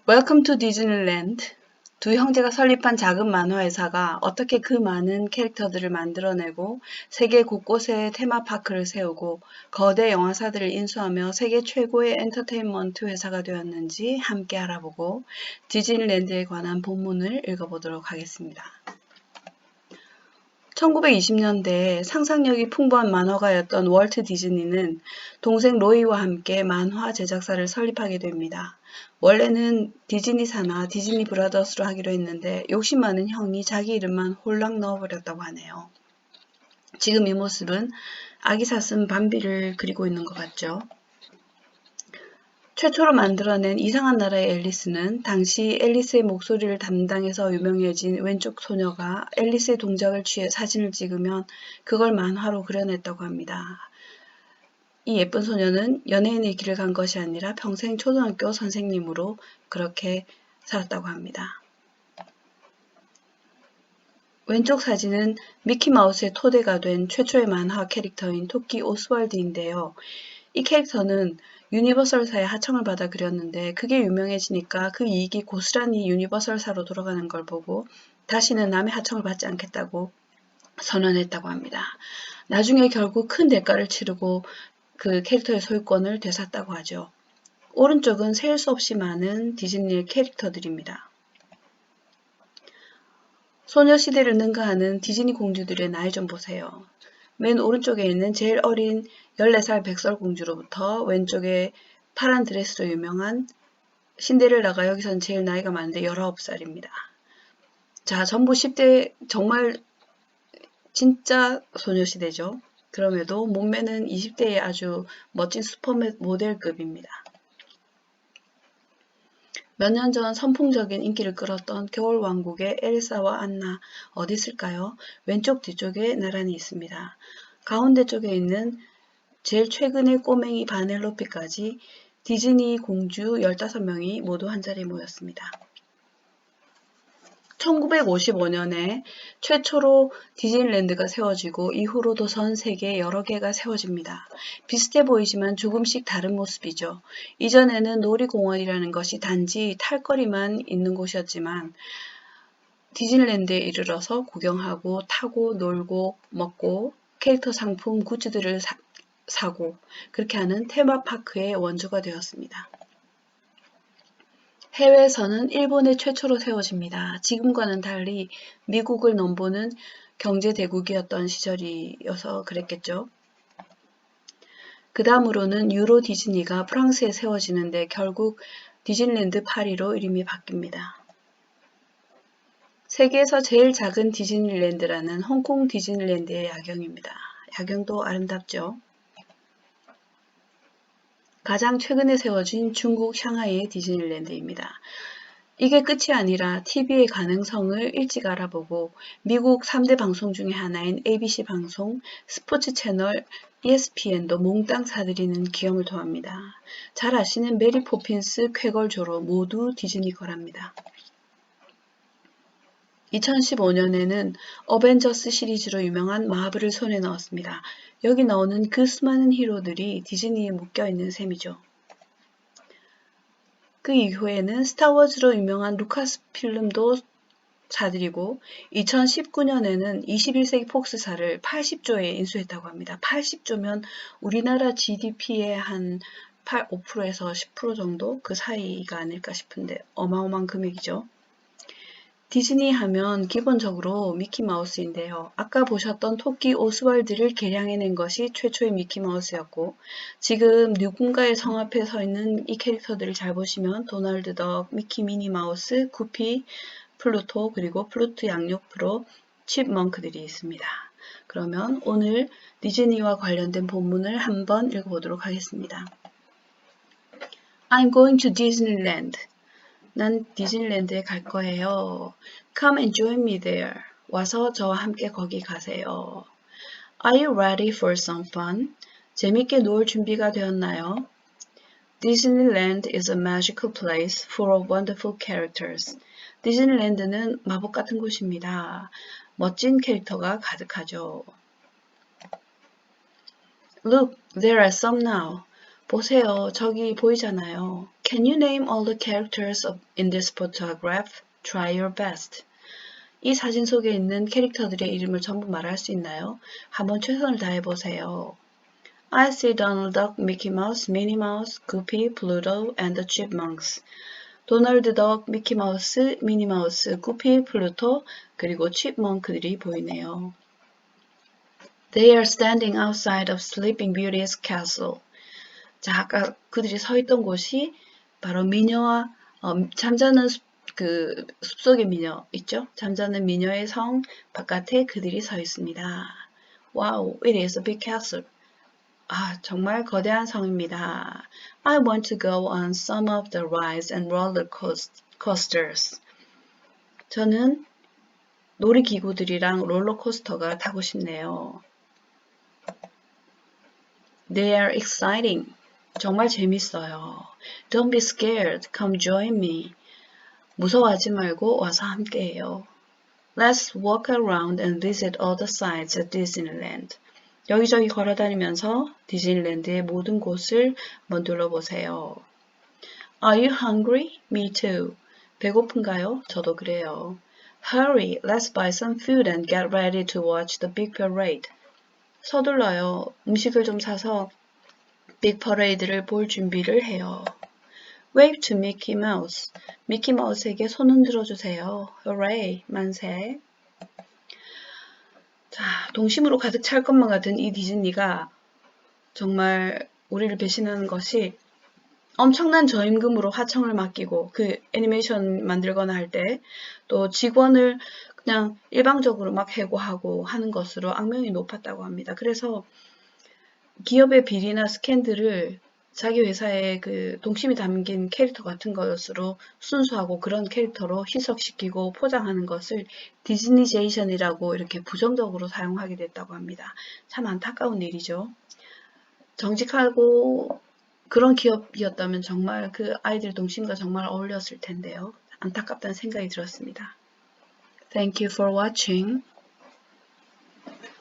Welcome to Disneyland. 두 형제가 설립한 작은 만화회사가 어떻게 그 많은 캐릭터들을 만들어내고 세계 곳곳에 테마파크를 세우고 거대 영화사들을 인수하며 세계 최고의 엔터테인먼트 회사가 되었는지 함께 알아보고 디즈니랜드에 관한 본문을 읽어보도록 하겠습니다. 1920년대에 상상력이 풍부한 만화가였던 월트 디즈니는 동생 로이와 함께 만화 제작사를 설립하게 됩니다. 원래는 디즈니사나 디즈니 브라더스로 하기로 했는데 욕심 많은 형이 자기 이름만 홀랑 넣어버렸다고 하네요. 지금 이 모습은 아기 사슴 밤비를 그리고 있는 것 같죠. 최초로 만들어낸 이상한 나라의 앨리스는 당시 앨리스의 목소리를 담당해서 유명해진 왼쪽 소녀가 앨리스의 동작을 취해 사진을 찍으면 그걸 만화로 그려냈다고 합니다. 이 예쁜 소녀는 연예인의 길을 간 것이 아니라 평생 초등학교 선생님으로 그렇게 살았다고 합니다. 왼쪽 사진은 미키마우스의 토대가 된 최초의 만화 캐릭터인 토끼 오스왈드인데요. 이 캐릭터는 유니버설사의 하청을 받아 그렸는데 그게 유명해지니까 그 이익이 고스란히 유니버설사로 돌아가는 걸 보고 다시는 남의 하청을 받지 않겠다고 선언했다고 합니다. 나중에 결국 큰 대가를 치르고 그 캐릭터의 소유권을 되찾았다고 하죠. 오른쪽은 셀 수 없이 많은 디즈니의 캐릭터들입니다. 소녀시대를 능가하는 디즈니 공주들의 나이 좀 보세요. 맨 오른쪽에 있는 제일 어린 14살 백설공주로부터 왼쪽에 파란 드레스로 유명한 신데렐라가 여기선 제일 나이가 많은데 19살입니다. 자, 전부 10대 정말 진짜 소녀시대죠. 그럼에도 몸매는 20대의 아주 멋진 슈퍼모델급입니다. 몇 년 전 선풍적인 인기를 끌었던 겨울왕국의 엘사와 안나 어디 있을까요? 왼쪽 뒤쪽에 나란히 있습니다. 가운데 쪽에 있는 제일 최근의 꼬맹이 바넬로피까지 디즈니 공주 15명이 모두 한자리에 모였습니다. 1955년에 최초로 디즈니랜드가 세워지고 이후로도 전 세계에 여러 개가 세워집니다. 비슷해 보이지만 조금씩 다른 모습이죠. 이전에는 놀이공원이라는 것이 단지 탈거리만 있는 곳이었지만 디즈니랜드에 이르러서 구경하고 타고 놀고 먹고 캐릭터 상품 굿즈들을 사고 그렇게 하는 테마파크의 원조가 되었습니다. 해외에서는 일본에 최초로 세워집니다. 지금과는 달리 미국을 넘보는 경제대국이었던 시절이어서 그랬겠죠. 그 다음으로는 유로 디즈니가 프랑스에 세워지는데 결국 디즈니랜드 파리로 이름이 바뀝니다. 세계에서 제일 작은 디즈니랜드라는 홍콩 디즈니랜드의 야경입니다. 야경도 아름답죠. 가장 최근에 세워진 중국 샹하이의 디즈니랜드입니다. 이게 끝이 아니라 TV의 가능성을 일찍 알아보고 미국 3대 방송 중의 하나인 ABC 방송, 스포츠 채널 ESPN도 몽땅 사들이는 기염을 토합니다. 잘 아시는 메리 포핀스, 쾌걸 조로 모두 디즈니 거랍니다. 2015년에는 어벤져스 시리즈로 유명한 마블을 손에 넣었습니다. 여기 나오는 그 수많은 히로들이 디즈니에 묶여있는 셈이죠. 그 이후에는 스타워즈로 유명한 루카스필름도 사들이고 2019년에는 21세기 폭스사를 80조에 인수했다고 합니다. 80조면 우리나라 GDP의 한 5%에서 10% 정도 그 사이가 아닐까 싶은데 어마어마한 금액이죠. 디즈니 하면 기본적으로 미키마우스인데요. 아까 보셨던 토끼 오스왈드를 개량해낸 것이 최초의 미키마우스였고 지금 누군가의 성 앞에 서 있는 이 캐릭터들을 잘 보시면 도널드 덕, 미키 미니마우스, 구피, 플루토 그리고 플루트 양옆으로 칩먼크들이 있습니다. 그러면 오늘 디즈니와 관련된 본문을 한번 읽어보도록 하겠습니다. I'm going to Disneyland. 난 디즈니랜드에 갈 거예요. Come and join me there. 와서 저와 함께 거기 가세요. Are you ready for some fun? 재밌게 놀 준비가 되었나요? Disneyland is a magical place full of wonderful characters. 디즈니랜드는 마법 같은 곳입니다. 멋진 캐릭터가 가득하죠. Look, there are some now. 보세요. 저기 보이잖아요. Can you name all the characters in this photograph? Try your best. 이 사진 속에 있는 캐릭터들의 이름을 전부 말할 수 있나요? 한번 최선을 다해보세요. I see Donald Duck, Mickey Mouse, Minnie Mouse, Goofy, Pluto, and the Chipmunks. 도널드 덕, 미키 마우스, 미니 마우스, 구피, 플루토, 그리고 칩먼크들이 보이네요. They are standing outside of Sleeping Beauty's castle. 자, 아까 그들이 서 있던 곳이 바로 미녀와 잠자는 숲속의 미녀 있죠? 잠자는 미녀의 성 바깥에 그들이 서 있습니다. Wow, it is a big castle. 아, 정말 거대한 성입니다. I want to go on some of the rides and roller coasters. 저는 놀이기구들이랑 롤러코스터가 타고 싶네요. They are exciting. 정말 재밌어요. Don't be scared. Come join me. 무서워하지 말고 와서 함께해요. Let's walk around and visit all the sites at Disneyland. 여기저기 걸어다니면서 디즈니랜드의 모든 곳을 한번 둘러보세요. Are you hungry? Me too. 배고픈가요? 저도 그래요. Hurry, let's buy some food and get ready to watch the big parade. 서둘러요. 음식을 좀 사서 빅 퍼레이드를 볼 준비를 해요. Wave to Mickey Mouse. 미키 마우스에게 손 흔들어 주세요. Hooray, 만세. 자, 동심으로 가득 찰 것만 같은 이 디즈니가 정말 우리를 배신하는 것이 엄청난 저임금으로 하청을 맡기고 그 애니메이션 만들거나 할 때 또 직원을 그냥 일방적으로 막 해고하고 하는 것으로 악명이 높았다고 합니다. 그래서 기업의 비리나 스캔들을 자기 회사의 그 동심이 담긴 캐릭터 같은 것으로 순수하고 그런 캐릭터로 희석시키고 포장하는 것을 디즈니제이션이라고 이렇게 부정적으로 사용하게 됐다고 합니다. 참 안타까운 일이죠. 정직하고 그런 기업이었다면 정말 그 아이들 동심과 정말 어울렸을 텐데요. 안타깝다는 생각이 들었습니다. Thank you for watching.